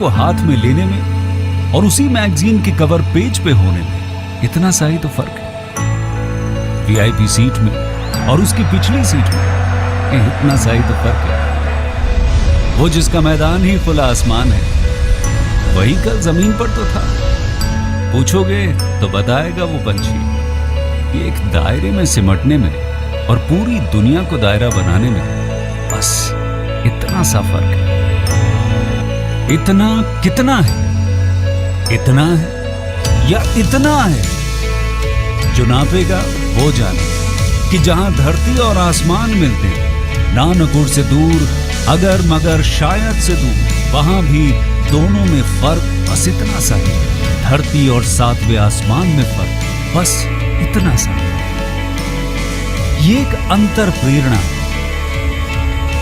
को हाथ में लेने में और उसी मैगजीन के कवर पेज पे होने में इतना सा ही तो फर्क है। वीआईपी सीट में और उसकी पिछली सीट में इतना सा ही तो फर्क है। वो जिसका मैदान ही खुला आसमान है, वही कल जमीन पर तो था। पूछोगे तो बताएगा वो पंछी। ये एक दायरे में सिमटने में और पूरी दुनिया को दायरा बनाने में बस इतना सा फर्क है। इतना कितना है? इतना है या इतना है? जो नापेगा वो जाने कि जहां धरती और आसमान मिलते हैं, नानकुर से दूर, अगर मगर शायद से दूर, वहां भी दोनों में फर्क बस इतना सा है। धरती और सातवें आसमान में फर्क बस इतना सा है। ये एक अंतर प्रेरणा है।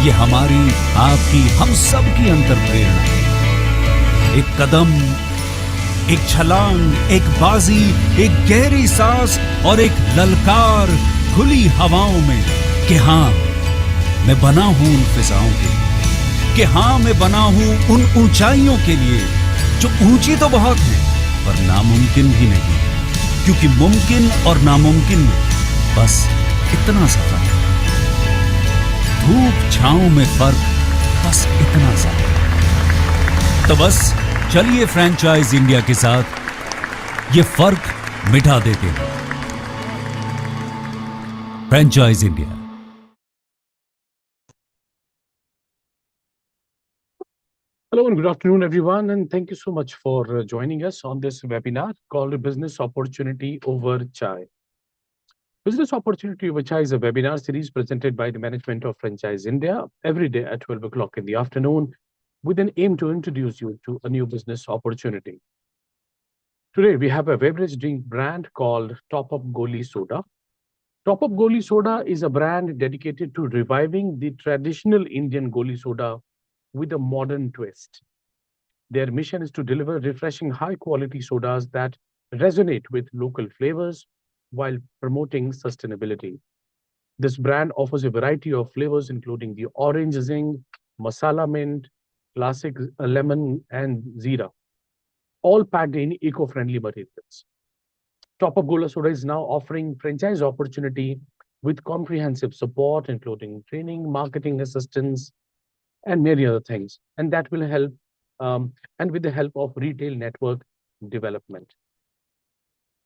ये हमारी, आपकी, हम सब की अंतर प्रेरणा है। एक कदम, एक छलांग, एक बाजी, एक गहरी सांस और एक ललकार खुली हवाओं में कि हाँ मैं बना हूं उन फिजाओं के लिए, कि हाँ मैं बना हूं उन ऊंचाइयों के लिए जो ऊंची तो बहुत है पर नामुमकिन भी नहीं, क्योंकि मुमकिन और नामुमकिन में बस इतना सा फर्क है। धूप छांव में फर्क बस इतना सा। तो बस चलिए फ्रेंचाइज इंडिया के साथ ये फर्क मिटा देते हैं। Franchise India. Hello and good afternoon, everyone, and thank you so much for joining us on this webinar called Business Opportunity Over Chai. Business Opportunity Over Chai is a webinar series presented by the management of Franchise India every day at 12 o'clock in the afternoon with an aim to introduce you to a new business opportunity. Today, we have a beverage drink brand called Top Up Goli Soda. Top Up Goli Soda is a brand dedicated to reviving the traditional Indian Goli Soda with a modern twist. Their mission is to deliver refreshing, high-quality sodas that resonate with local flavors while promoting sustainability. This brand offers a variety of flavors, including the orange zing, masala mint, classic lemon, and zira, all packed in eco-friendly materials. Top Up Gola Soda is now offering franchise opportunity with comprehensive support, including training, marketing assistance, and many other things. And that will help, and with the help of retail network development.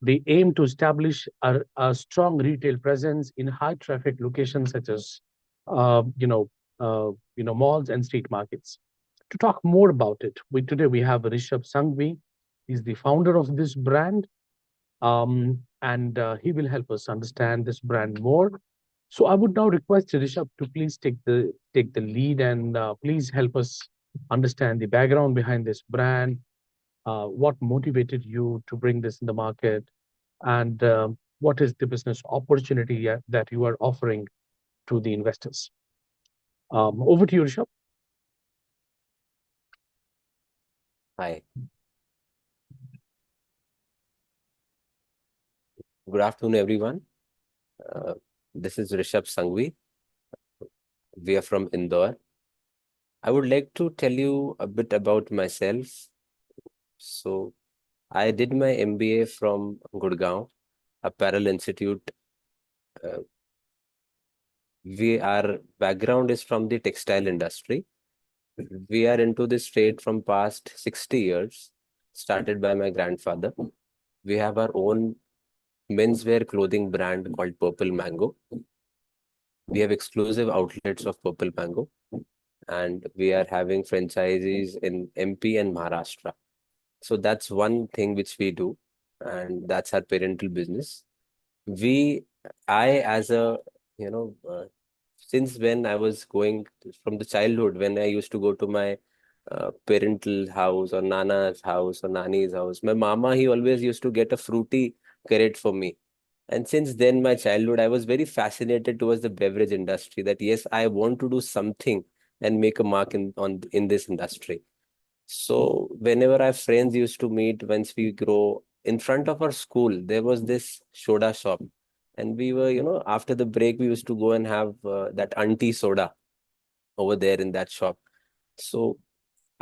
They aim to establish a strong retail presence in high traffic locations such as, malls and street markets. To talk more about it, today we have Rishabh Sanghvi. He's the founder of this brand, and he will help us understand this brand more. So I would now request Rishabh to please take the lead and please help us understand the background behind this brand, what motivated you to bring this in the market, and what is the business opportunity that you are offering to the investors. Over to you, Rishabh. Hi. Good afternoon, everyone. This is Rishabh Sanghvi. We are from Indore. I would like to tell you a bit about myself. So, I did my MBA from Gurgaon, Apparel Institute. Our background is from the textile industry. We are into this trade from past 60 years, started by my grandfather. We have our own menswear clothing brand called Purple Mango. We have exclusive outlets of Purple Mango, and we are having franchises in MP and Maharashtra. So that's one thing which we do, and that's our parental business. As a, since when I was going from the childhood, when I used to go to my parental house or Nana's house or Nani's house, my mama, he always used to get a fruity carrot for me. And since then, my childhood, I was very fascinated towards the beverage industry, that yes, I want to do something and make a mark in this industry. So whenever our friends used to meet, once we grow, in front of our school, there was this soda shop. And we were, after the break, we used to go and have that auntie soda over there in that shop. So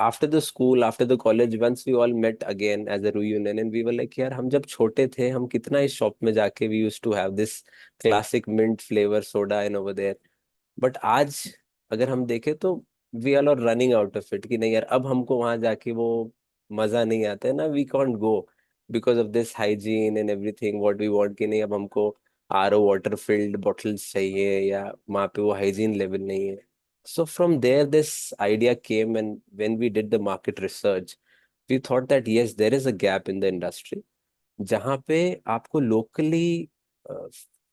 after the school, after the college, once we all met again as a reunion, and we were like, यार हम जब छोटे थे हम कितना इस shop में जाके we used to have this classic mint flavor soda and over there. But आज अगर हम देखें तो we all are running out of it कि नहीं यार अब हमको वहां जाके वो मजा नहीं आता है ना, we can't go because of this hygiene and everything what we want कि नहीं अब हमको RO water filled bottles चाहिए या वहाँ पे वो hygiene level नहीं है. So from there, this idea came, and when we did the market research, we thought that yes, there is a gap in the industry, जहाँ पे आपको locally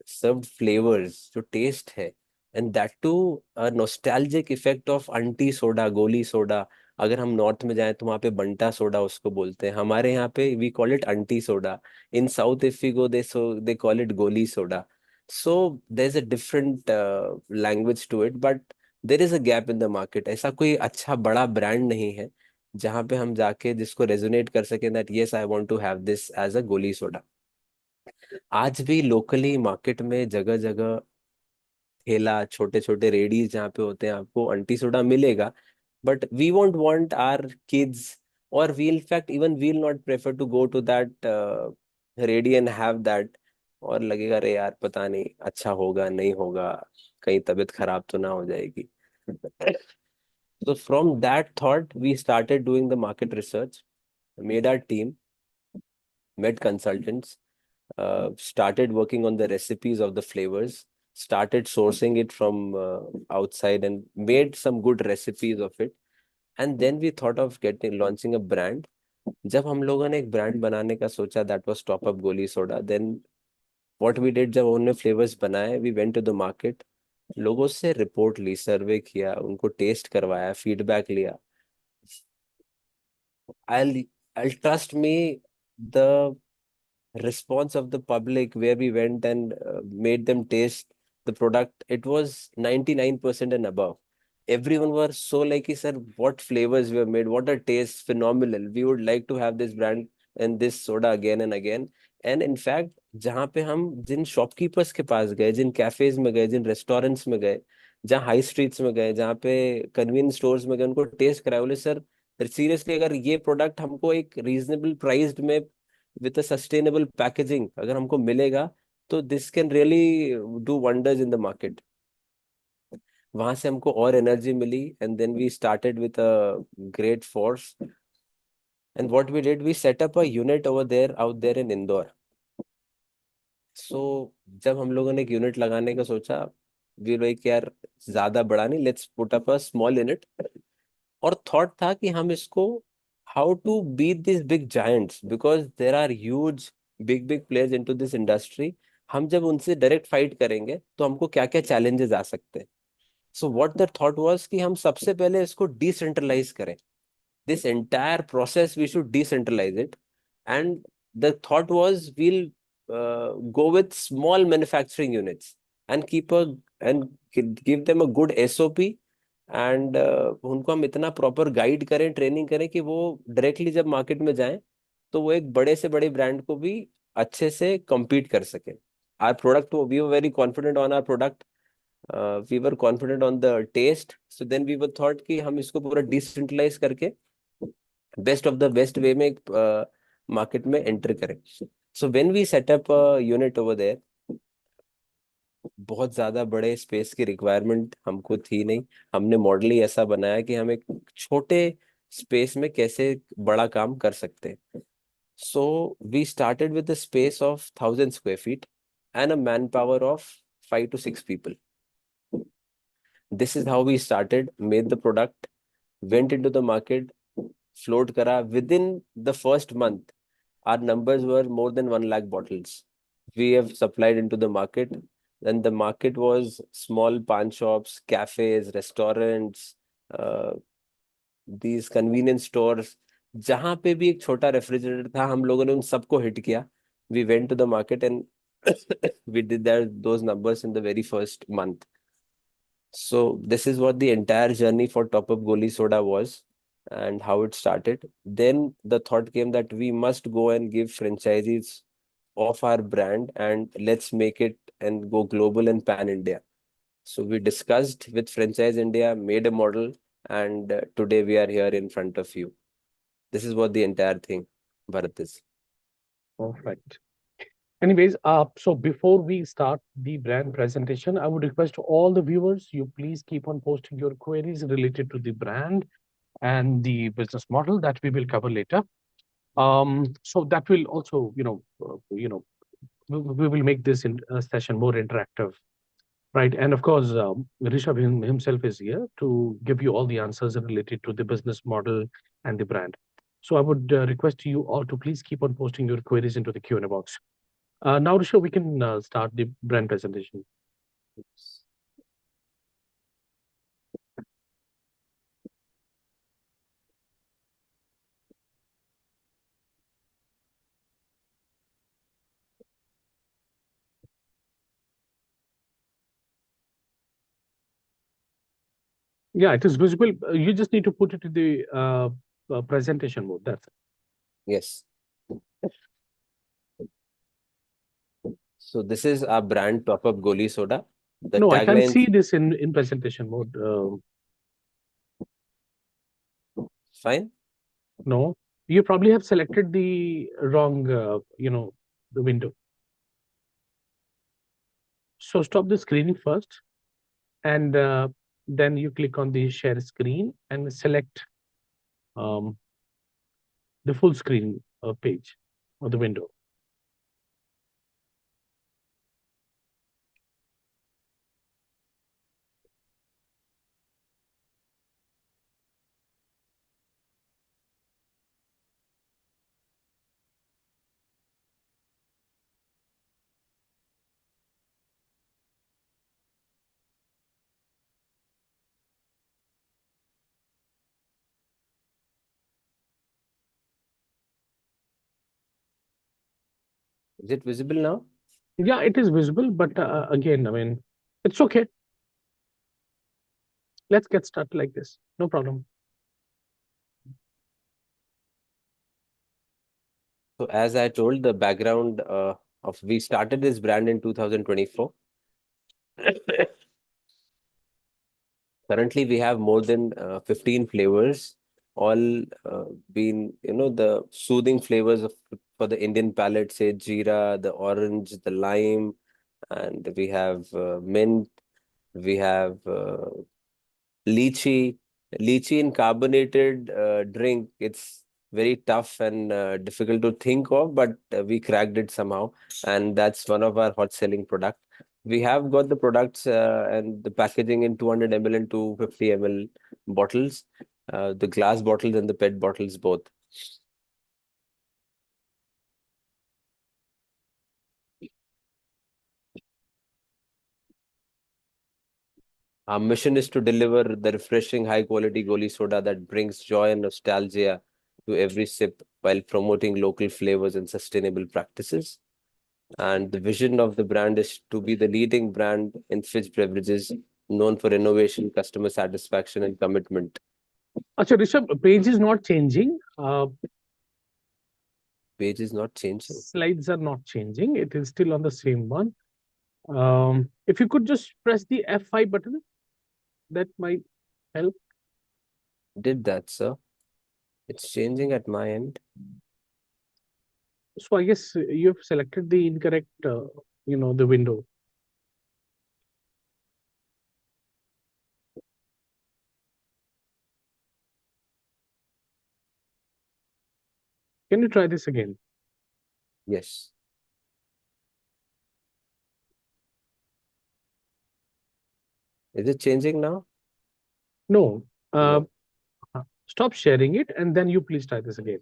served flavors, जो taste है, and that too a nostalgic effect of anti soda, गोली soda. अगर हम north में जाएं तो वहाँ पे बंटा सोडा उसको बोलते हैं, हमारे यहाँ पे we call it anti soda. In south if we go, they call it गोली soda. So there's a different language to it, but there is a gap in the market. ऐसा कोई अच्छा बड़ा ब्रांड नहीं है जहां पे हम जाके जिसको रेजोनेट कर सकें that yes I want to have this as a goli soda. आज भी लोकली मार्केट में जगह जगह ठेला, छोटे छोटे रेडीज जहाँ पे होते हैं आपको अंटी सोडा मिलेगा, but we won't want our kids, और we in fact even will not prefer to go to that ready and have that. और लगेगा अरे यार पता नहीं अच्छा होगा नहीं होगा, कहीं तबीयत खराब तो ना हो जाएगी. So from that thought, we started doing the market research, made our team, met consultants, started working on the recipes of the flavors, started sourcing it from outside, and made some good recipes of it. And then we thought of launching a brand. जब हम लोगों ने एक brand बनाने का सोचा, that was Top Up गोली soda. Then what we did, जब उन्होंने फ्लेवर्स बनाए, we went to the market, लोगों से रिपोर्ट ली, सर्वे किया, उनको टेस्ट करवाया, फीडबैक लिया. I'll I'll trust me, the response of the public where we went and made them taste the product, it was 99% and above. Everyone was so like, sir, what flavors we have made, what a taste, phenomenal. We would like to have this brand and this soda again and again. And in fact, जहाँ पे हम जिन shopkeepers के पास गए, जिन cafes में गए, जिन restaurants में गए, जहाँ हाई स्ट्रीट्स में गए, जहाँ पे कन्वीनियंस स्टोर्स में गए, उनको टेस्ट कराया, बोले सर सीरियसली अगर ये प्रोडक्ट हमको एक रीजनेबल प्राइस्ड में विद अ सस्टेनेबल पैकेजिंग अगर हमको मिलेगा तो this can really do wonders in the market. वहां से हमको और एनर्जी मिली, and then we started with a great force, and what we did, we set up a unit over there out there in Indore. So जब हम लोगों ने एक यूनिट लगाने का सोचा, वी लाइक यार ज्यादा बड़ा नहीं, let's put up a small unit. और थॉट था कि हम इसको how to beat this big giants, because there are huge big big players into this industry. हम जब उनसे डायरेक्ट फाइट करेंगे तो हमको क्या क्या चैलेंजेस आ सकते हैं. So what the thought was कि हम सबसे पहले इसको डिसेंट्रलाइज करें. this entire process we should decentralize it, and the thought was we'll go with small manufacturing units and give them a good SOP, and उनको हम इतना प्रॉपर गाइड करें, ट्रेनिंग करें कि वो डायरेक्टली जब मार्केट में जाएं तो वो एक बड़े से बड़े ब्रांड को भी अच्छे से compete कर सके. Our product, we were very confident on our product. We were confident on the taste. So then we were thought कि हम इसको पूरा डिसेंट्रलाइज करके best of the best way में एक मार्केट में एंटर करें. So when we set up unit over there, बहुत ज्यादा बड़े स्पेस की रिक्वायरमेंट हमको थी नहीं. हमने मॉडल ही ऐसा बनाया कि हम एक छोटे स्पेस में कैसे बड़ा काम कर सकते हैं. So we started with the space of 1,000 square feet and a manpower of 5 to 6 people. This is how we started, made the product, went into the market, float kara. Within the first month, our numbers were more than 1 lakh bottles. We have supplied into the market. Then the market was small pawn shops, cafes, restaurants, these convenience stores. जहाँ पे भी एक छोटा refrigerator था, हम लोगों ने उन सबको हिट किया. We went to the market and we did those numbers in the very first month. So this is what the entire journey for Top Up Goli Soda was and how it started. Then the thought came that we must go and give franchisees of our brand and let's make it and go global and pan India. So we discussed with Franchise India, made a model, and today we are here in front of you. This is what the entire thing, Bharat, is. Perfect. Anyways, so before we start the brand presentation, I would request all the viewers, you please keep on posting your queries related to the brand and the business model that we will cover later. So that will also, we will make this session more interactive, right? And of course, Rishabh himself is here to give you all the answers related to the business model and the brand. So I would request you all to please keep on posting your queries into the Q&A box. Now, Rishabh, we can start the brand presentation. Yeah, it is visible. You just need to put it in the presentation mode. That's it. Yes. So this is our brand top-up Goli soda. The No, I can't tagline, see this in presentation mode. fine. No, you probably have selected the wrong, the window. So stop the screening first, and then you click on the share screen and select um, the full screen page or the window. Is it visible now? Yeah, it is visible, but again, I mean, it's okay. Let's get started like this. No problem. So as I told, the background of we started this brand in 2024. Currently, we have more than 15 flavors, all been, the soothing flavors for the Indian palate, say jeera, the orange, the lime, and we have mint, we have lychee. Lychee in carbonated drink, it's very tough and difficult to think of, but we cracked it somehow, and that's one of our hot selling product. We have got the products and the packaging in 200 ml and 250 ml bottles, the glass bottles and the PET bottles both. Our mission is to deliver the refreshing, high-quality Goli soda that brings joy and nostalgia to every sip while promoting local flavors and sustainable practices. And the vision of the brand is to be the leading brand in fizz beverages, known for innovation, customer satisfaction, and commitment. Acha, Rishabh, page is not changing. Page is not changing. Slides are not changing. It is still on the same one. If you could just press the F5 button, that might help. Did that, sir? It's changing at my end. So I guess you have selected the incorrect, the window. Can you try this again? Yes. Is it changing now? No. No. Stop sharing it, and then you please try this again.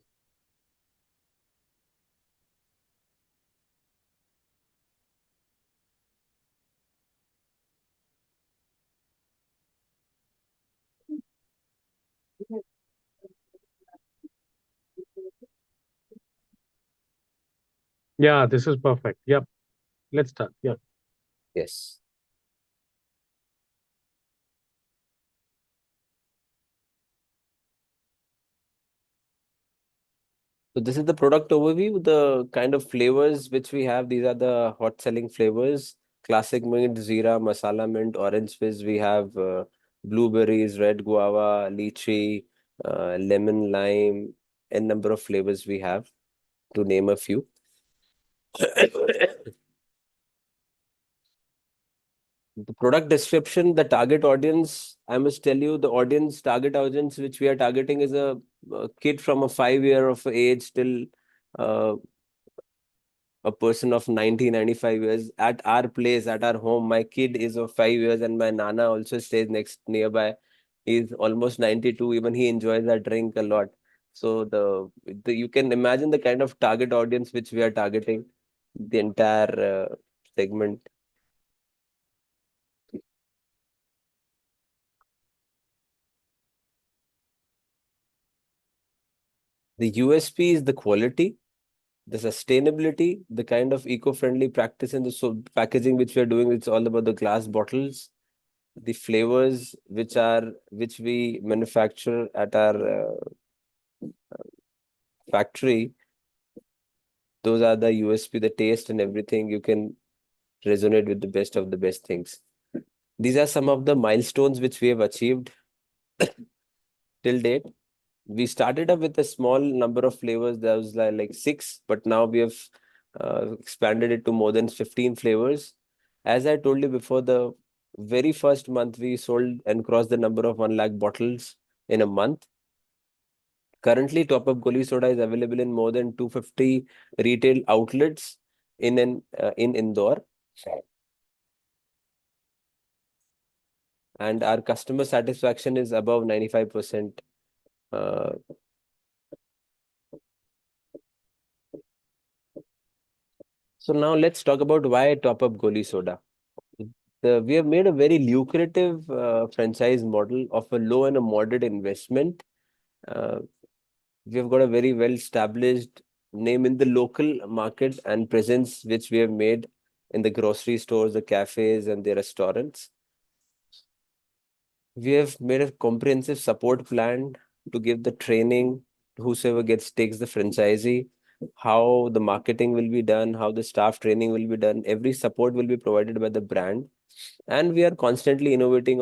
Yeah, this is perfect. Yep. Let's start. Yep. Yes. So this is the product overview, the kind of flavors which we have. These are the hot selling flavors. Classic mint, Zira, Masala mint, Orange Fizz. We have blueberries, red guava, lychee, lemon, lime, and number of flavors we have, to name a few. The product description, the target audience, I must tell you, the target audience which we are targeting is a kid from a 5 year of age till uh, a person of 90, 95 years. At our place, at our home, my kid is of 5 years and my nana also stays nearby. He's almost 92. Even he enjoys that drink a lot. So you can imagine the kind of target audience which we are targeting, the entire segment. The USP is the quality, the sustainability, the kind of eco-friendly practice in the packaging which we are doing. It's all about the glass bottles, the flavors which we manufacture at our factory. Those are the USP, the taste and everything. You can resonate with the best of the best things. These are some of the milestones which we have achieved till date. We started up with a small number of flavors. There was like 6, but now we have expanded it to more than 15 flavors. As I told you before, the very first month we sold and crossed the number of 1 lakh bottles in a month. Currently, Top Up Goli Soda is available in more than 250 retail outlets in Indore. And our customer satisfaction is above 95%. So now let's talk about why Top Up Goli Soda. We have made a very lucrative franchise model of a low and a moderate investment. Uh, we have got a very well established name in the local market and presence which we have made in the grocery stores, the cafes, and the restaurants. We have made a comprehensive support plan to give the training to whosoever takes the franchisee, how the marketing will be done, how the staff training will be done. Every support will be provided by the brand, and we are constantly innovating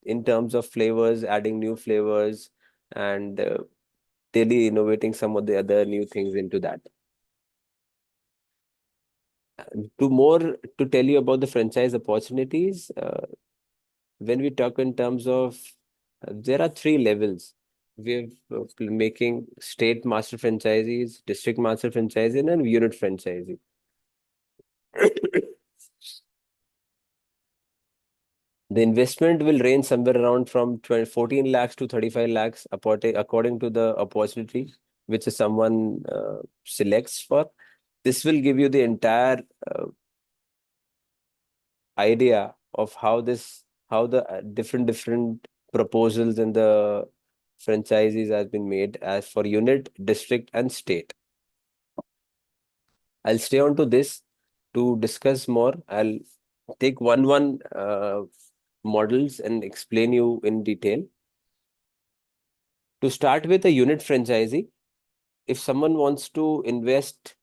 in terms of flavors, adding new flavors, and daily innovating some of the other new things into that. To tell you about the franchise opportunities, when we talk in terms of, there are 3 levels. We're making state master franchisees, district master franchisee, and unit franchisee. The investment will range somewhere around from 14 lakhs to 35 lakhs according to the opportunity which someone selects for. This will give you the entire idea of how the different proposals and the franchises has been made as for unit, district, and state. I'll stay on to this to discuss more. I'll take one models and explain you in detail. To start with, a unit franchisee, if someone wants to invest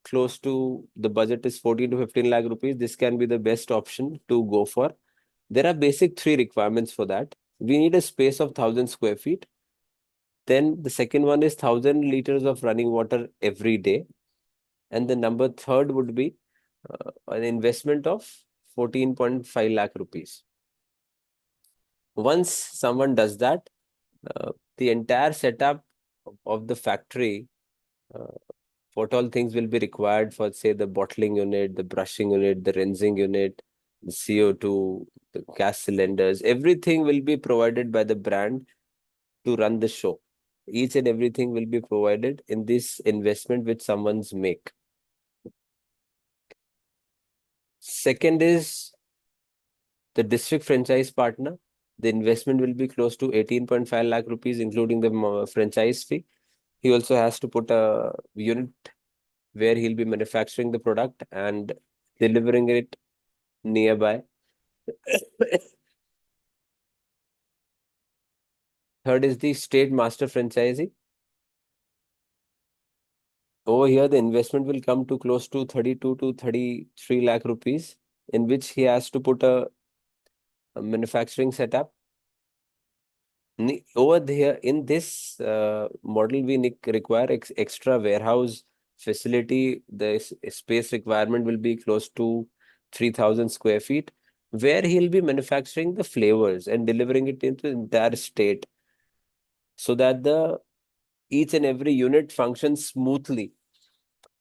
close to, the budget is 14 to 15 lakh rupees, this can be the best option to go for. There are basic 3 requirements for that. We need a space of 1,000 square feet. Then the second one is 1,000 liters of running water every day. And the number 3rd would be an investment of 14.5 lakh rupees. Once someone does that, the entire setup of the factory, what all things will be required for, say, the bottling unit, the brushing unit, the rinsing unit, the CO2, the gas cylinders, everything will be provided by the brand to run the show. Each and everything will be provided in this investment which someone's make. Second is the district franchise partner. The investment will be close to 18.5 lakh rupees, including the franchise fee. He also has to put a unit where he'll be manufacturing the product and delivering it nearby. Third is the state master franchisee. Over here, the investment will come to close to 32 to 33 lakh rupees, in which he has to put a manufacturing setup. Over there, in this model, we require extra warehouse facility. The space requirement will be close to 3,000 square feet, where he'll be manufacturing the flavors and delivering it into the entire state, so that the each and every unit functions smoothly.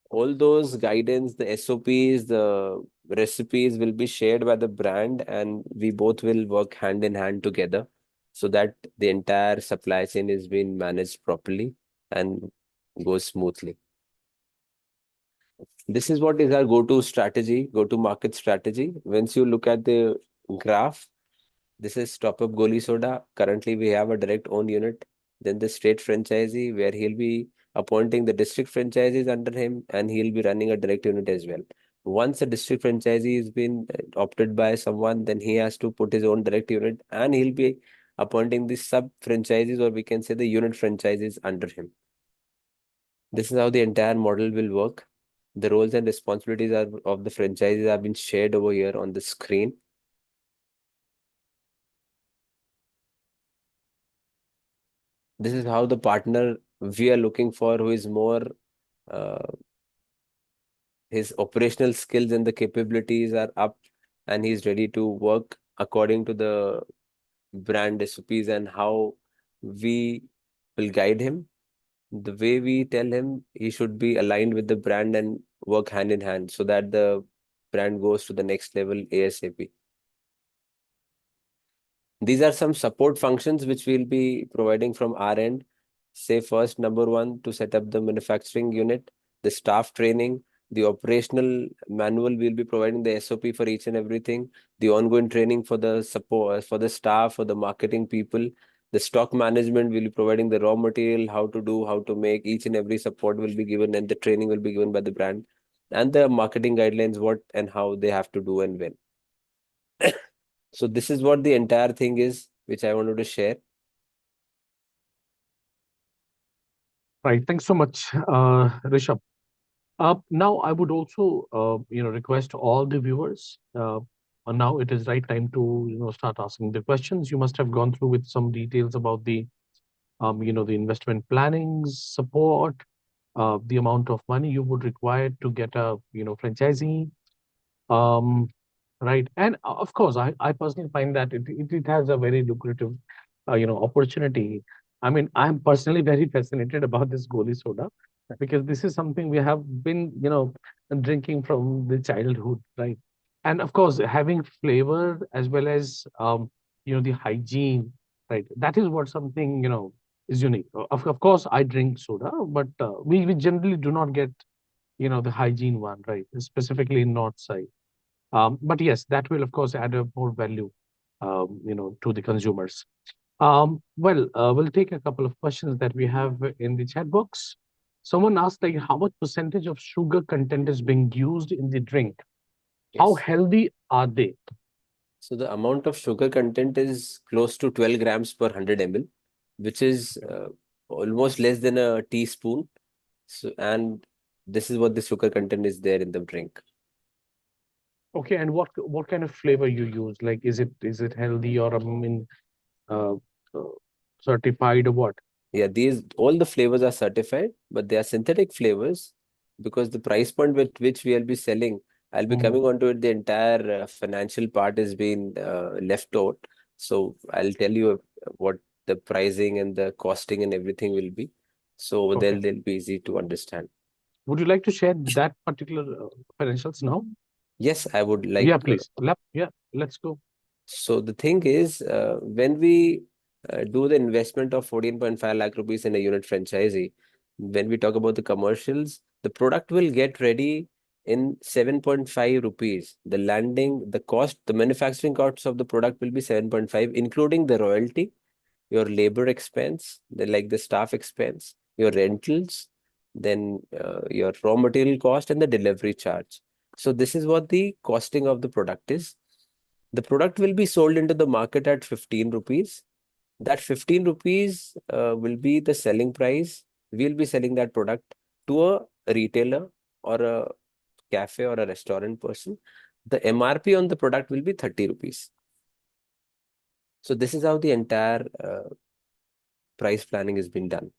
All those guidance, the SOPs, the recipes will be shared by the brand, and we both will work hand in hand together, so that the entire supply chain is being managed properly and goes smoothly. This is what is our go-to strategy, go-to market strategy. Once you look at the graph, this is top-up Goli soda. Currently, we have a direct own unit. Then the state franchisee, where he'll be appointing the district franchisees under him, and he'll be running a direct unit as well. Once a district franchisee has been opted by someone, then he has to put his own direct unit, and he'll be appointing the sub franchisees, or we can say the unit franchisees under him. This is how the entire model will work. The roles and responsibilities of the franchises have been shared over here on the screen. This is how the partner we are looking for, who is more his operational skills and the capabilities are up, and he's ready to work according to the brand SOPs and how we will guide him. The way we tell him, he should be aligned with the brand and work hand in hand, so that the brand goes to the next level ASAP. These are some support functions which we'll be providing from our end. Say first, number one, to set up the manufacturing unit, the staff training, the operational manual, we'll be providing the SOP for each and everything, the ongoing training for the support, for the staff, for the marketing people, the stock management, we'll be providing the raw material, how to do, how to make, each and every support will be given, and the training will be given by the brand, and the marketing guidelines, what and how they have to do and when. So this is what the entire thing is, which I wanted to share. Right. Thanks so much, Rishabh. Now, I would also, request all the viewers. Now it is right time to, start asking the questions. You must have gone through with some details about the, the investment planning, support, the amount of money you would require to get a, franchisee. Um, right. And of course, I personally find that it has a very lucrative, opportunity. I mean, I'm personally very fascinated about this Goli soda because this is something we have been, drinking from the childhood, right? And of course, having flavor as well as, the hygiene, right? That is what something, is unique. Of course, I drink soda, but we generally do not get, the hygiene one, right? Specifically in North side. But yes, that will of course add a more value, to the consumers. We'll take a couple of questions that we have in the chat box. Someone asked, like, how much percentage of sugar content is being used in the drink? How Yes. healthy are they? So the amount of sugar content is close to 12 grams per 100 ml, which is almost less than a teaspoon. So, and this is what the sugar content is there in the drink. Okay, and what kind of flavor you use? Like, is it healthy or uh, uh, certified or what? Yeah, these all the flavors are certified, but they are synthetic flavors, because the price point with which we'll be selling, I'll be Mhm. coming on to it. The entire financial part has been left out. So I'll tell you what the pricing and the costing and everything will be. So Okay. they'll be easy to understand. Would you like to share that particular financials now? Yes, I would like. Yeah, please. Yeah, let's go. So the thing is, when we do the investment of 14.5 lakh rupees in a unit franchisee, when we talk about the commercials, the product will get ready in 7.5 rupees. The landing, the cost, the manufacturing costs of the product will be 7.5, including the royalty, your labor expense, the staff expense, your rentals, then your raw material cost, and the delivery charge. So this is what the costing of the product is. The product will be sold into the market at 15 rupees. That 15 rupees will be the selling price. We'll be selling that product to a retailer or a cafe or a restaurant person. The MRP on the product will be 30 rupees. So this is how the entire price planning has been done.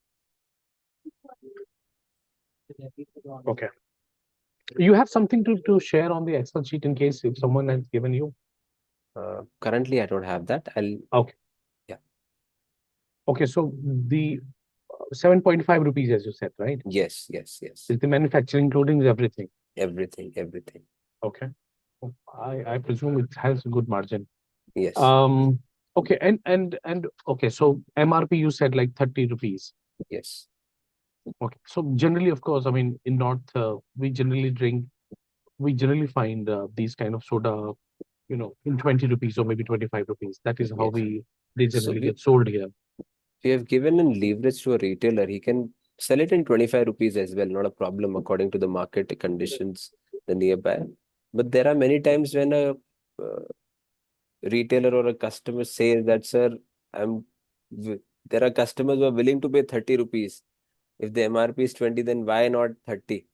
Okay. You have something to share on the Excel sheet in case if someone has given you? Currently, I don't have that. Okay. Yeah. Okay, so the 7.5 rupees, as you said, right? Yes, yes, yes. Is the manufacturing including everything? Everything, everything. Okay. I presume it has a good margin. Yes. Okay, and okay, so MRP you said like 30 rupees. Yes. Okay, so generally, of course, I mean, in North, we generally find these kind of soda, in 20 rupees or maybe 25 rupees. That is how Yes. they So generally get sold here. we have given in leverage to a retailer. He can sell it in 25 rupees as well. Not a problem according to the market conditions, the nearby. But there are many times when a retailer or a customer says that, sir, there are customers who are willing to pay 30 rupees. If the MRP is 20, then why not 30?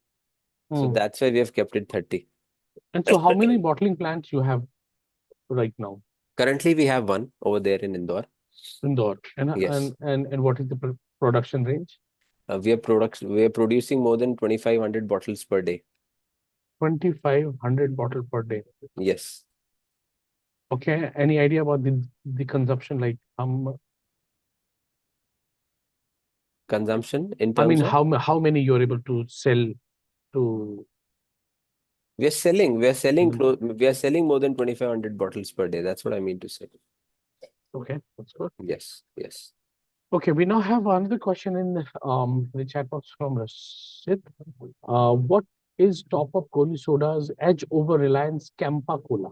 So Hmm. that's why we have kept it 30. And so how many bottling plants you have right now? Currently, we have one over there in Indore. Indore. Yes. And what is the production range? We are producing more than 2,500 bottles per day. 2,500 bottle per day. Yes. Okay. Any idea about the consumption? Like Consumption in I mean, terms of how many you're able to sell to? we are selling Mm. we are selling more than 2,500 bottles per day. That's what I mean to say. Okay, that's good. Yes, yes. Okay, we now have another question in the chat box from Rashid. What is top up Goli Soda's edge over Reliance Campa Cola?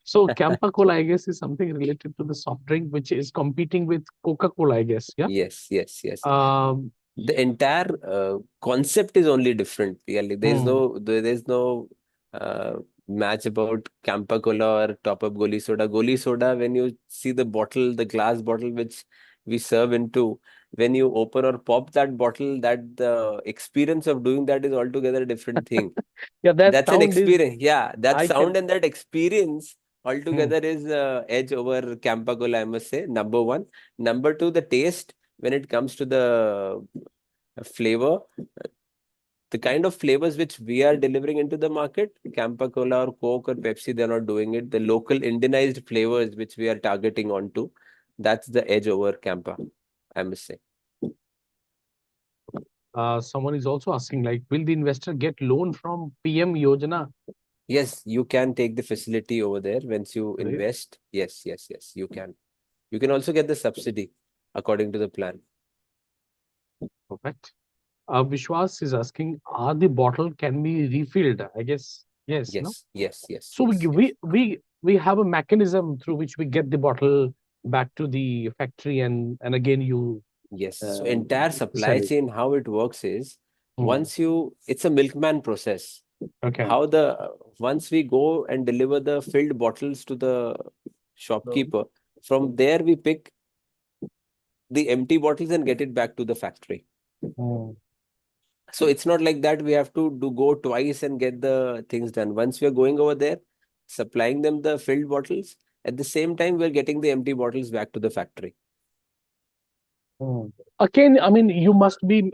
So Campa Cola, I guess, is something related to the soft drink which is competing with Coca-Cola, I guess. Yeah. Yes, yes, yes. Um, The entire concept is only different. Really, hmm, there's no uh, match about Campa Cola or top up Goli Soda. Goli Soda, when you see the bottle, the glass bottle which we serve into, when you open or pop that bottle, that the experience of doing that is altogether a different thing. yeah, that That's an sound is, experience. Yeah, that I sound can. and that experience Hmm, altogether is edge over Campa Cola, I must say. Number one. Number two, the taste when it comes to the flavor, the kind of flavors which we are delivering into the market, Campa Cola or Coke or Pepsi, they're not doing it. The local Indianized flavors which we are targeting onto, that's the edge over Campa, I must say. someone is also asking, like, will the investor get loan from PM Yojana? Yes, you can take the facility over there once you Right. invest. Yes, yes, yes, you can. You can also get the subsidy according to the plan. Perfect. Vishwas is asking, are the bottle can be refilled? I guess yes, no? Yes, yes, yes, So yes, yes. we have a mechanism through which we get the bottle back to the factory and again you Yes. So uh, entire supply sell it. chain, how it works is Hmm. it's a milkman process. Okay. How once we go and deliver the filled bottles to the shopkeeper, from there we pick the empty bottles and get it back to the factory. Hmm. So it's not like that we have to go twice and get the things done. Once we are going over there, supplying them the filled bottles, at the same time we're getting the empty bottles back to the factory. Hmm. Again, I mean, you must be,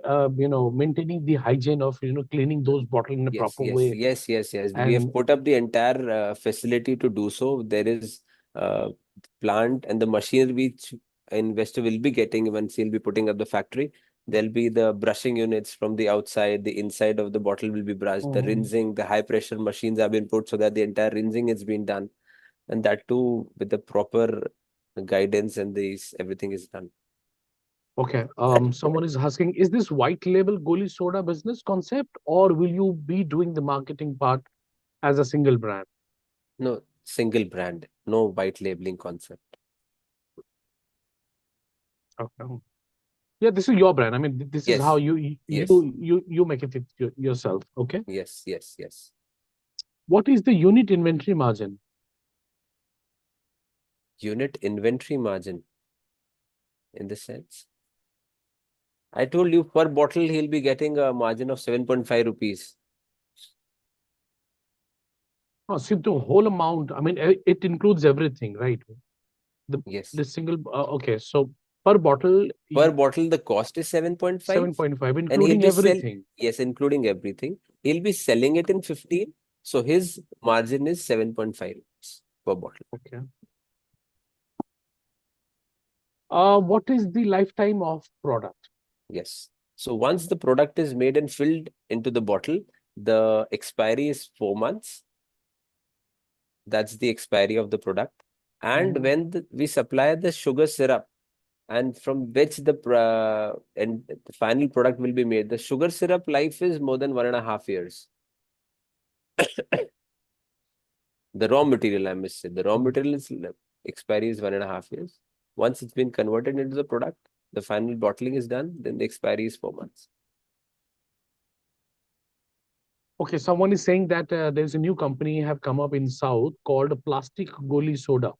maintaining the hygiene of, cleaning those bottles in a Yes, proper yes, way. yes, yes, yes. We have And put up the entire facility to do so. There is plant and the machinery which investor will be getting once he'll be putting up the factory. There'll be the brushing units from the outside. The inside of the bottle will be brushed. The Mhm. rinsing, the high pressure machines have been put so that the entire rinsing has been done, and that too with the proper guidance and these everything is done. Okay. Someone is asking, is this white label Goli Soda business concept, or will you be doing the marketing part as a single brand? No single brand, no white labeling concept. Okay. Yeah, this is your brand. I mean, this is how Yes, you yes, you make it yourself. Okay. yes, yes, yes. What is the unit inventory margin? Unit inventory margin in the sense I told you per bottle he'll be getting a margin of 7.5 rupees. Oh, so the whole amount, I mean, it includes everything, right? The Yes. the single, okay, so per bottle, Per bottle, the cost is 7.5, 7.5, and he'll including be sell. everything. Yes, including everything. He'll be selling it in 15. So his margin is 7.5 per bottle. Okay. What is the lifetime of product? Yes. So once the product is made and filled into the bottle, the expiry is 4 months. That's the expiry of the product. And Mhm. when we supply the sugar syrup, and from which the final product will be made, the sugar syrup life is more than 1.5 years. The raw material, I must say, the raw Mhm. material expiry is 1.5 years. Once it's been converted into the product, the final bottling is done, then the expiry is 4 months. Okay, someone is saying that there's a new company have come up in South called Plastic Goli Soda,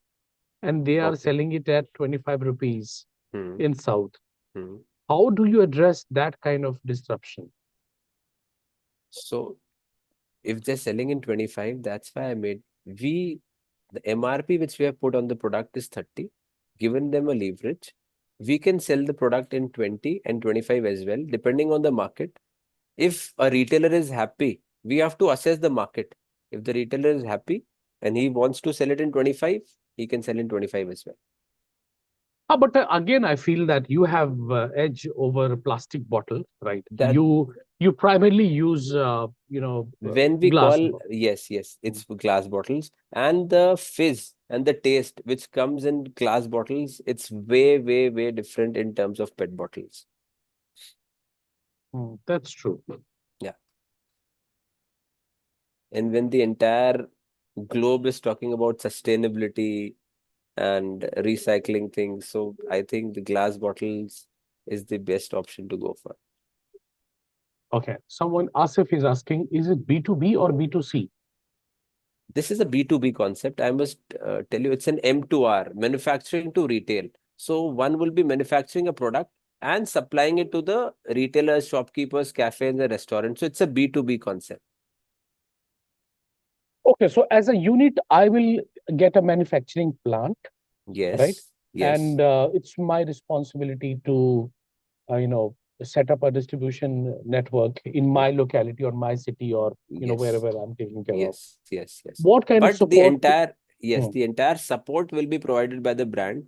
and they are Okay. selling it at 25 rupees Hmm. in South. Hmm. How do you address that kind of disruption? So if they're selling in 25, that's why the MRP which we have put on the product is 30, given them a leverage. We can sell the product in 20 and 25 as well, depending on the market. If a retailer is happy, we have to assess the market. If the retailer is happy and he wants to sell it in 25, he can sell in 25 as well. But again, I feel that you have edge over plastic bottle, right? That You primarily use when we glass. call, yes, it's glass bottles, and the fizz and the taste which comes in glass bottles, it's way different in terms of PET bottles. That's true. Yeah. And when the entire globe is talking about sustainability and recycling things, so I think the glass bottles is the best option to go for. Okay. Someone, Asif is asking, is it B2B or B2C? This is a B2B concept. I must tell you, it's an M2R, manufacturing to retail. So one will be manufacturing a product and supplying it to the retailers, shopkeepers, cafes, and restaurants. So it's a B2B concept. Okay, so as a unit, I will get a manufacturing plant, right? Yes, yes, And it's my responsibility to, set up a distribution network in my locality or my city or, yes, wherever I'm taking care of. yes. What kind of But the support? entire, yes, Hmm, the entire support will be provided by the brand,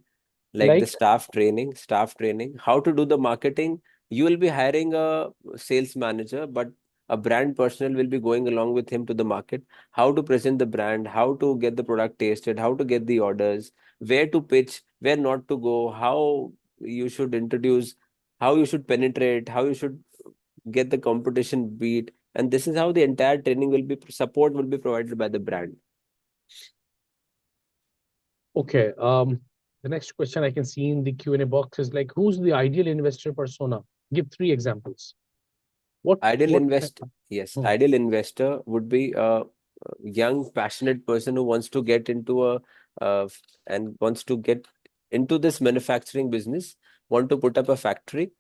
like the like, staff training, how to do the marketing. You will be hiring a sales manager, but a brand personnel will be going along with him to the market, how to present the brand, how to get the product tasted, how to get the orders, where to pitch, where not to go, how you should introduce, how you should penetrate, how you should get the competition beat. And this is how the entire training support will be provided by the brand. okay. The next question I can see in the Q&A box is like, who's the ideal investor persona? Give 3 examples. Ideal What? invest Yes, Hmm, ideal investor would be a young, passionate person who wants to get into and wants to get into this manufacturing business, want to put up a factory,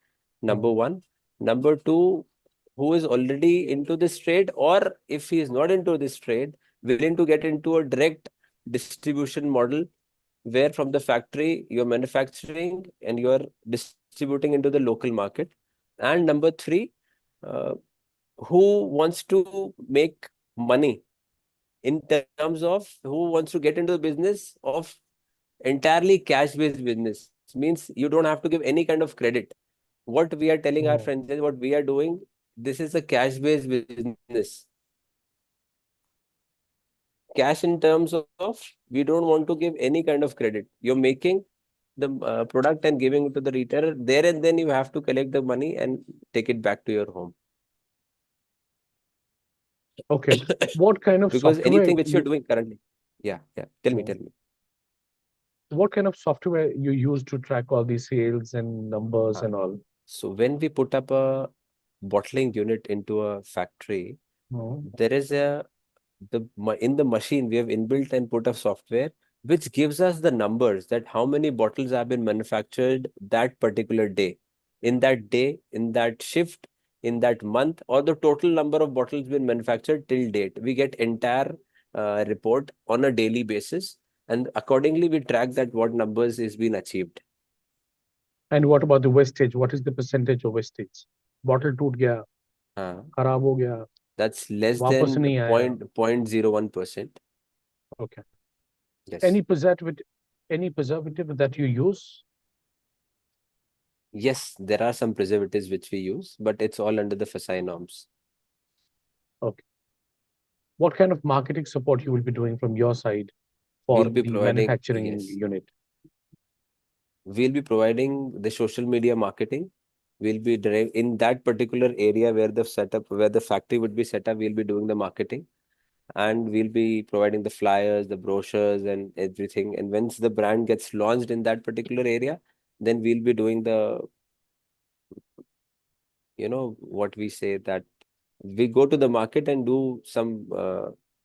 hmm. number one. Number two, who is already into this trade, or if he is not into this trade, willing to get into a direct distribution model where from the factory you're manufacturing and you're distributing into the local market. And number three, uh, who wants to make money in terms of who wants to get into the business of entirely cash based business, means you don't have to give any kind of credit. What we are telling our Hmm. franchise, what we are doing, this is a cash based business. Cash in terms of we don't want to give any kind of credit. You're making the product and giving it to the retailer there, and then you have to collect the money and take it back to your home. Okay. What kind of Because software anything which you're you doing currently. Yeah, tell me, hmm, tell me. what kind of software you use to track all these sales and numbers Uh, and all? so when we put up a bottling unit into a factory, Hmm. there is in the machine we have inbuilt and put a software which gives us the numbers that how many bottles have been manufactured that particular day, in that shift, in that month, or the total number of bottles been manufactured till date. We get entire report on a daily basis, and accordingly we track that what numbers is being achieved. And what about the wastage? What is the percentage of wastage? Bottle टूट गया, खराब हो गया, That's less वापस than नहीं आया. 0.01%. Okay. Yes. Any preservative that you use? Yes, there are some preservatives which we use, but it's all under the FIHL norms. Okay. What kind of marketing support you will be doing from your side for We'll be the providing, manufacturing yes. unit? We'll be providing the social media marketing. We'll be in that particular area where the setup, where the factory would be set up, we'll be doing the marketing, and we'll be providing the flyers, the brochures and everything. And once the brand gets launched in that particular area, then we'll be doing the, what we say, that we go to the market and do some,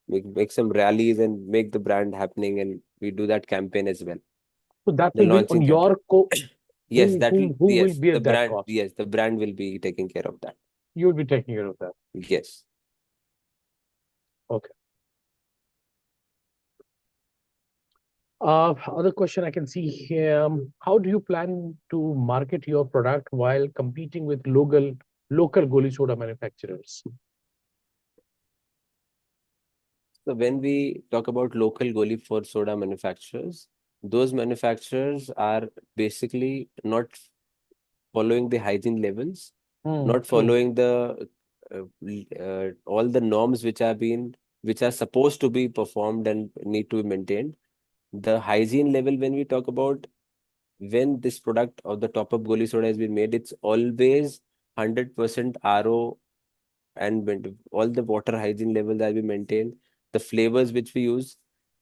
make some rallies and make the brand happening. And we do that campaign as well. So that The will be launching on your Yes, who, that will, who will yes, be the at that brand, cost? yes, the brand will be taking care of that. You will be taking care of that. Yes. Okay. Other question I can see here, how do you plan to market your product while competing with local Goli soda manufacturers? So when we talk about local Goli for soda manufacturers, those manufacturers are basically not following the hygiene levels, not True. following the all the norms which are supposed to be performed and need to be maintained. The hygiene level, when we talk about, when this product or the top-up Goli soda has been made, it's always 100% RO, and all the water hygiene levels that we maintain. The flavors which we use,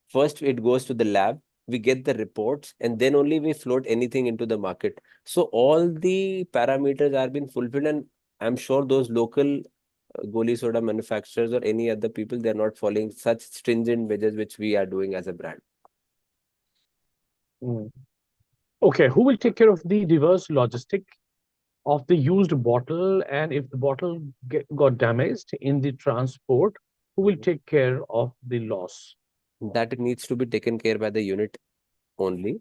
first it goes to the lab, we get the reports, and then only we float anything into the market. So all the parameters are being fulfilled, and I'm sure those local Goli soda manufacturers or any other people, they're not following such stringent measures which we are doing as a brand. Okay, who will take care of the reverse logistic of the used bottle, and if the bottle got damaged in the transport, who will take care of the loss? That needs to be taken care by the unit only.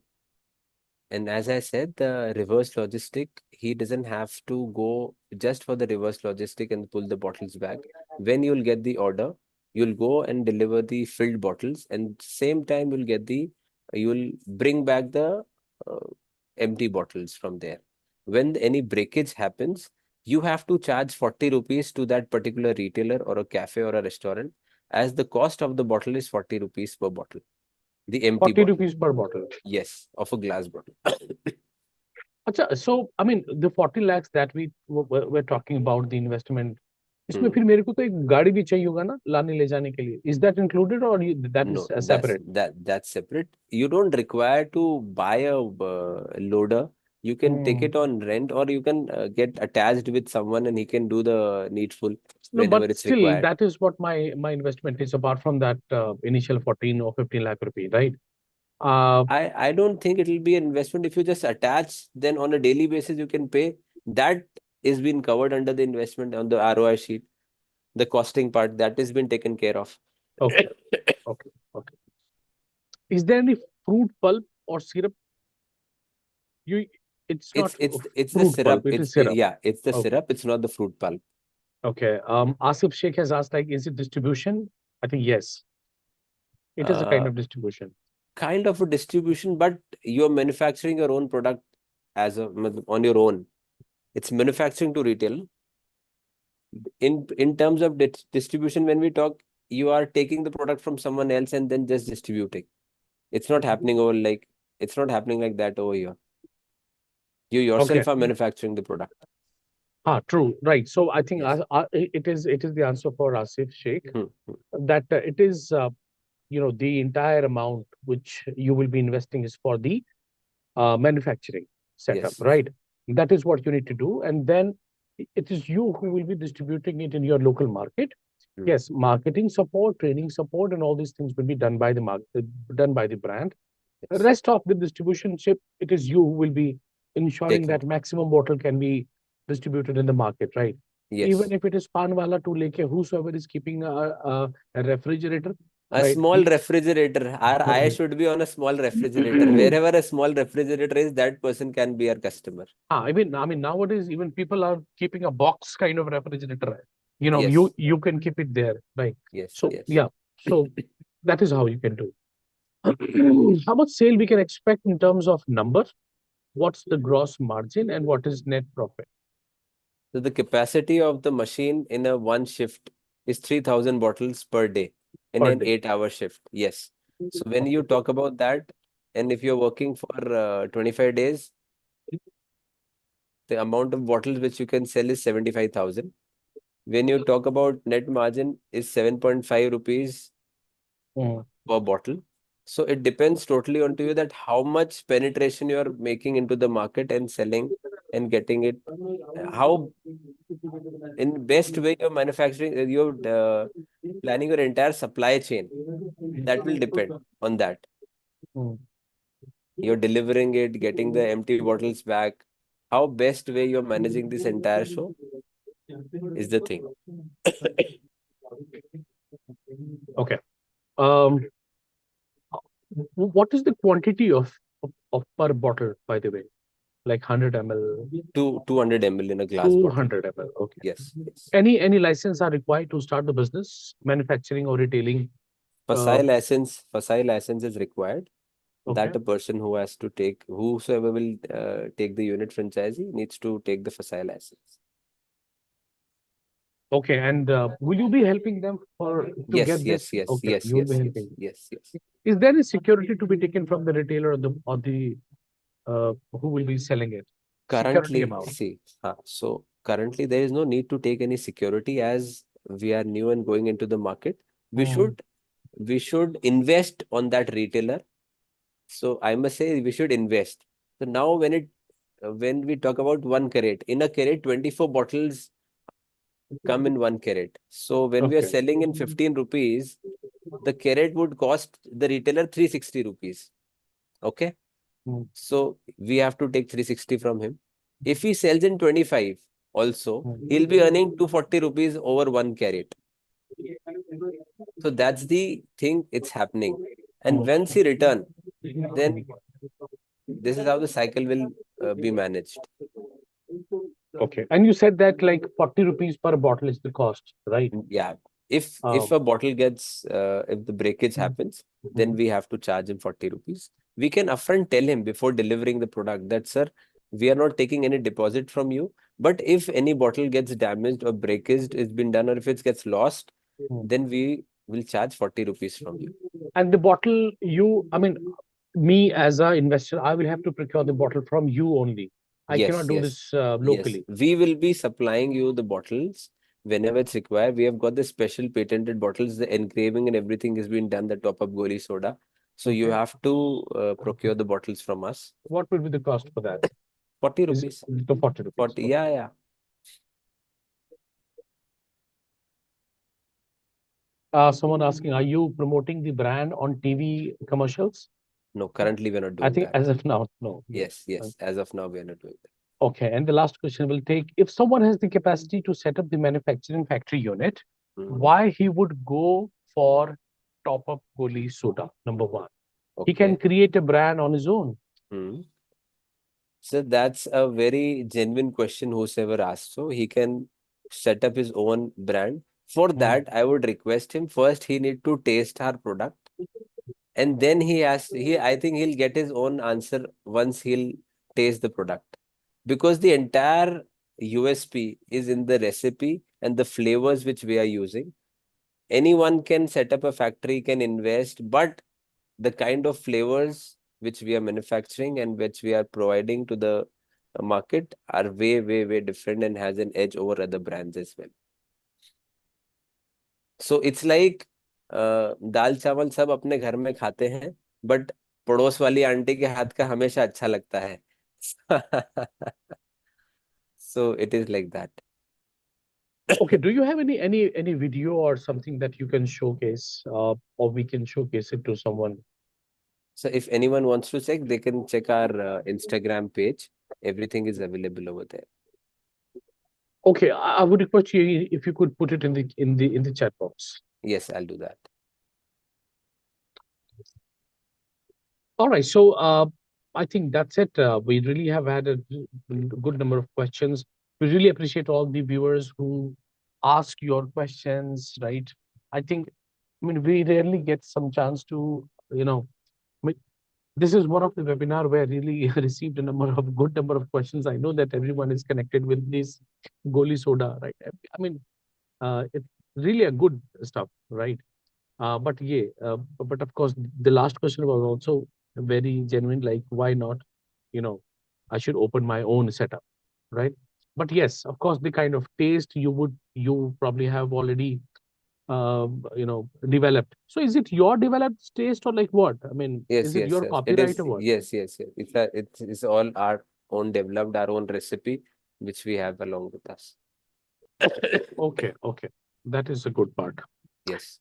And as I said, the reverse logistic, he doesn't have to go just for the reverse logistic and pull the bottles back. When you'll get the order, you'll go and deliver the filled bottles, and same time you'll bring back the uh, empty bottles from there. When any breakage happens, you have to charge 40 rupees to that particular retailer or a cafe or a restaurant, as the cost of the bottle is 40 rupees per bottle. The empty 40 bottle. rupees per bottle. Yes, of a glass bottle. Achha, so I mean the 40 lakhs that we're talking about the investment, इसमें फिर मेरे को तो एक गाड़ी भी चाहिए होगा ना लाने ले जाने के लिए. Is that included, or that No, is separate? that's separate. You don't require to buy a loader. You can take it on rent, or you can get attached with someone and he can do the needful No, whenever but it's still, required. that is what my investment is, apart from that initial 14 or 15 lakh rupee, right? I don't think it will be an investment. If you just attach, then on a daily basis you can pay. That is been covered under the investment on the ROI sheet. The costing part, that has been taken care of. Okay. Okay. Okay. Is there any fruit pulp or syrup? It's not It's the fruit syrup. pulp, it is syrup. Yeah, it's the Okay. syrup. It's not the fruit pulp. Okay. Asif Sheikh has asked, like, is it distribution? I think yes. It is a kind of distribution. Kind of a distribution, but you're manufacturing your own product on your own. It's manufacturing to retail. In terms of distribution, when we talk, you are taking the product from someone else and then just distributing. It's not happening it's not happening like that over here. You yourself are manufacturing the product. True, right. So I think Yes. it is the answer for Asif Sheikh that it is the entire amount which you will be investing is for the manufacturing setup, Yes. right? That is what you need to do, and then it is you who will be distributing it in your local market. Yes, marketing support, training support, and all these things will be done by the brand. Yes. Rest of the distribution ship, it is you who will be ensuring that maximum bottle can be distributed in the market, right? Yes. Even if it is pan wala to leke, whosoever is keeping a refrigerator, A right? small refrigerator. Our eye should be on a small refrigerator. Wherever a small refrigerator is, that person can be our customer. I mean, nowadays even people are keeping a box kind of refrigerator. Yes, You can keep it there, right? yes, So yes. yeah, so that is how you can do. How much sale we can expect in terms of number? What's the gross margin and what is net profit So the capacity of the machine in a one shift is 3,000 bottles per day in per an day? 8-hour shift. Yes. So when you talk about that, and if you're working for 25 days, the amount of bottles which you can sell is 75,000. When you talk about net margin is 7.5 rupees Mm. per bottle. So it depends totally onto you that how much penetration you are making into the market and selling and getting it. How in best way you're manufacturing, you're planning your entire supply chain. That will depend on that. Mm. You're delivering it, getting the empty bottles back. How best way you're managing this entire show is the thing. Okay. Um, what is the quantity of per bottle, by the way? Like 100 ml, 200 ml in a glass bottle. 200 ml. Okay. Yes, yes. Any license are required to start the business, manufacturing or retailing? FIHL license is required. Okay. That a person who has to take, whosoever will take the unit franchisee needs to take the FIHL license. Okay. And will you be helping them to Yes, get yes, this? yes, Okay. yes, You will be yes, yes, helping. yes, yes. Is there any security to be taken from the retailer or the who will be selling it? Security Currently, amount. see, so currently there is no need to take any security as we are new and going into the market. We Mm. should invest on that retailer. So I must say we should invest. So now when we talk about one crate, in a crate 24 bottles come in one carrot. So when we are Okay. selling in 15 rupees, the carrot would cost the retailer 360 rupees. Okay. Mm. So we have to take 360 from him. If he sells in 25 also, he'll be Mm. earning 240 rupees over one carrot. So that's the thing, it's happening. And once he return, then this is how the cycle will be managed. Okay. And you said that like 40 rupees per bottle is the cost, right? Yeah. If Um, a bottle gets if the breakage happens, then we have to charge him 40 rupees. We can upfront tell him before delivering the product that, sir, we are not taking any deposit from you. But if any bottle gets damaged or breakage is been done, or if it gets lost, Mm. then we will charge 40 rupees from you. And the bottle, me as a investor, I will have to procure the bottle from you only. I Yes, cannot do yes, this yes. locally. We will be supplying you the bottles whenever it's required. We have got the special patented bottles, the engraving and everything has been done, the top up Goli soda. So you Okay. have to procure the bottles from us. What will be the cost for that? 40 Is rupees. the 40 rupees? 40, Okay. yeah, yeah. Someone asking, are you promoting the brand on TV commercials? No, currently we're not I doing think that. as of now, no. Yes, yes. As of now, we are not doing that. Okay. And the last question will take, if someone has the capacity to set up the manufacturing factory unit, why he would go for top up Goli soda? Number one, he can Okay. create a brand on his own. Hmm. So that's a very genuine question whosoever asks. So he can set up his own brand. For Hmm. that, I would request him first he need to taste our product. And then I think he'll get his own answer once he'll taste the product. Because the entire USP is in the recipe and the flavors which we are using. Anyone can set up a factory, can invest, but the kind of flavors which we are manufacturing and which we are providing to the market are way, way, way different and has an edge over other brands as well. So it's like दाल चावल सब अपने घर में खाते हैं, but पड़ोस वाली aunty के हाथ का हमेशा अच्छा लगता है. So it is like that. Okay. Do you have any video or something that you can showcase, or we can showcase it to someone? So if anyone wants to check, they can check our Instagram page. Everything is available over there. Okay. I would request you if you could put it in the chat box. Yes, I'll do that. All right. So I think that's it. We really have had a good number of questions. We really appreciate all the viewers who ask your questions, right? I think, I mean, we rarely get some chance to, I mean, this is one of the webinar where really received good number of questions. I know that everyone is connected with this Goli soda, right? I mean, it's really a good stuff, right? But yeah, but of course, the last question was also very genuine. Like, why not? You know, I should open my own setup, right? But yes, of course, the kind of taste you probably have already, developed. So, is it your developed taste or like what? I mean, Yes, is it yes, your yes. It copyright is. or what? Yes, yes, yes. It's all our own developed, our own recipe, which we have along with us. Okay, okay, that is a good part. Yes.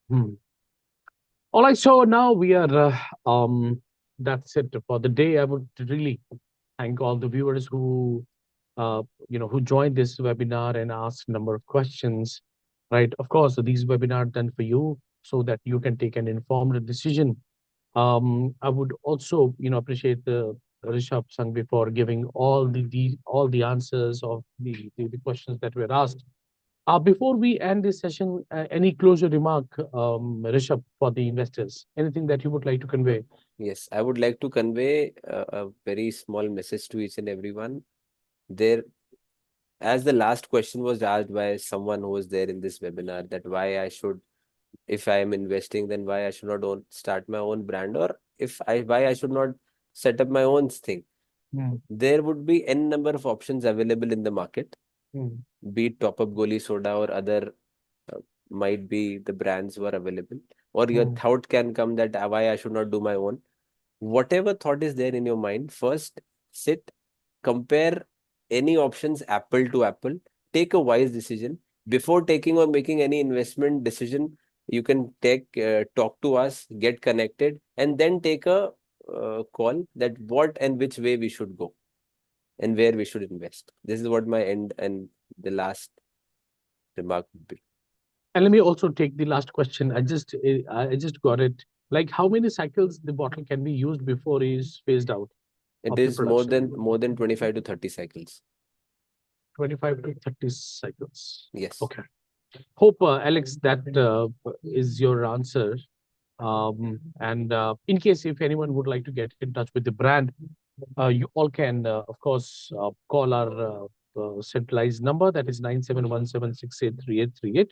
Hmm. All right, so now we are. That's it for the day. I would really thank all the viewers who joined this webinar and asked a number of questions. Right, of course, these webinars are done for you so that you can take an informed decision. I would also, appreciate the Rishabh Sangvi for giving all the answers of the questions that were asked. Before we end this session, any closure remark, Rishabh, for the investors? Anything that you would like to convey? Yes, I would like to convey a very small message to each and everyone. There, as the last question was asked by someone who was there in this webinar, that why I should, if I am investing, then why I should not start my own brand, or why I should not set up my own thing. Hmm. There would be n number of options available in the market, Hmm. be it top up Goli soda or other, uh, might be the brands were available, or your Hmm. thought can come that why I should not do my own. Whatever thought is there in your mind, first sit, compare any options apple to apple, take a wise decision before taking or making any investment decision. You can talk to us, get connected, and then take a call that what and which way we should go and where we should invest. This is what my end and the last remark would be. And let me also take the last question. I just got it. Like, how many cycles the bottle can be used before is phased out It of the is production? more than 25 to 30 cycles. 25 to 30 cycles. Yes. Okay. Hope, Alex, that is your answer. And in case if anyone would like to get in touch with the brand, you all can, of course, call our centralized number, that is 9717683838.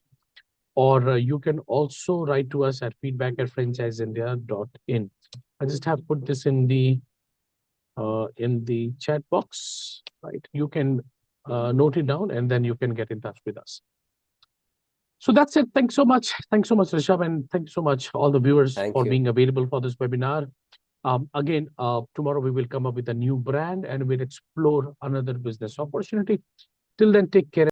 Or you can also write to us at feedback@franchiseindia.in. I just have put this in the chat box, right? You can note it down and then you can get in touch with us. So that's it. Thanks so much. Thanks so much, Rishabh, and thanks so much all the viewers Thank for you. being available for this webinar. Again, tomorrow we will come up with a new brand and we'll explore another business opportunity. Till then, take care.